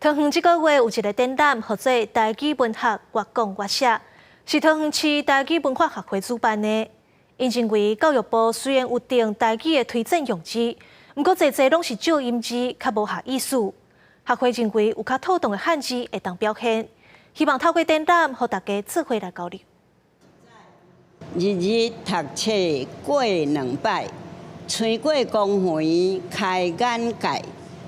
桃园这个月有一个展览，叫做台语文学越讲越写，是桃园市台语文化学会主办的。因认为教育部虽然有定台语的推荐用字，不过侪拢是少音字，较无合意思。学会认为有较妥当的汉字会当表现，希望透过展览，和大家做伙来交流。日日读册过2摆，吹过公园开眼界，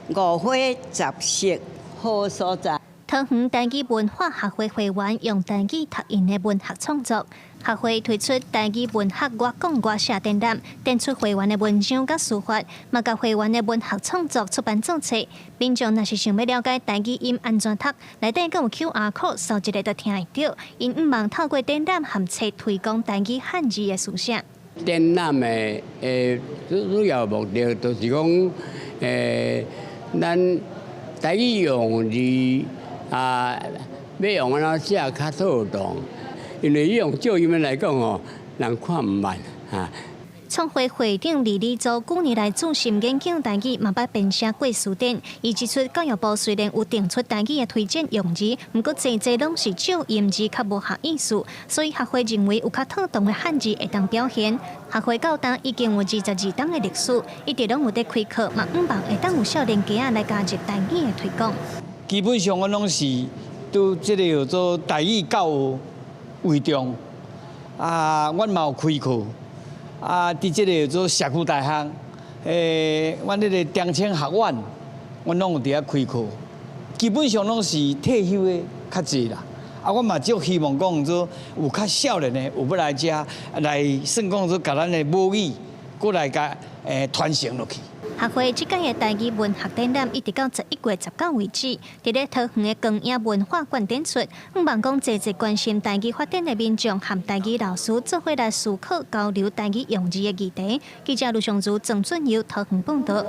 五花杂色好所在。桃园台语文化学会会员用台语读音的文学创作，学会推出台语文学越讲越写展览，展出会员的文章甲书法，嘛甲会员的文学创作出版注册。民众若是想要了解台语音安怎读，内底更有 QR code 扫一个就听会到。因毋望透过展览和册推广台语汉字的书写。展览的主要目的就是讲，咱台语用字。要用安怎写较妥当，因为用少音来讲哦，人看唔慢啊。创会会长李立洲旧年来注心研究台语，嘛捌编写过词典。伊指出，教育部虽然有定出台语的推荐用字，不过侪拢是少音字，较无合意思，所以学会认为有较妥当的汉字会当表现。学会到今已经有22档的历史，一直拢有在开课，嘛毋望会当有少年家来加入台语的推广。基本上，我拢是都即个叫做台语教育为重。阮嘛有开课。伫即个叫做社区大学，阮迄个中青学院，阮拢有伫遐开课。基本上拢是退休的较济啦。阮嘛足希望讲做有较少年的有要来遮来，算讲做甲咱的母语，过来甲传承落去。学会即届的台语文学展览一直到11月19为止，伫咧桃园的光影文化馆展出。希望讲侪关心台语发展的民众和台语老师做伙来思考交流台语用字的议题。记者卢尚如、郑俊佑、桃园报道。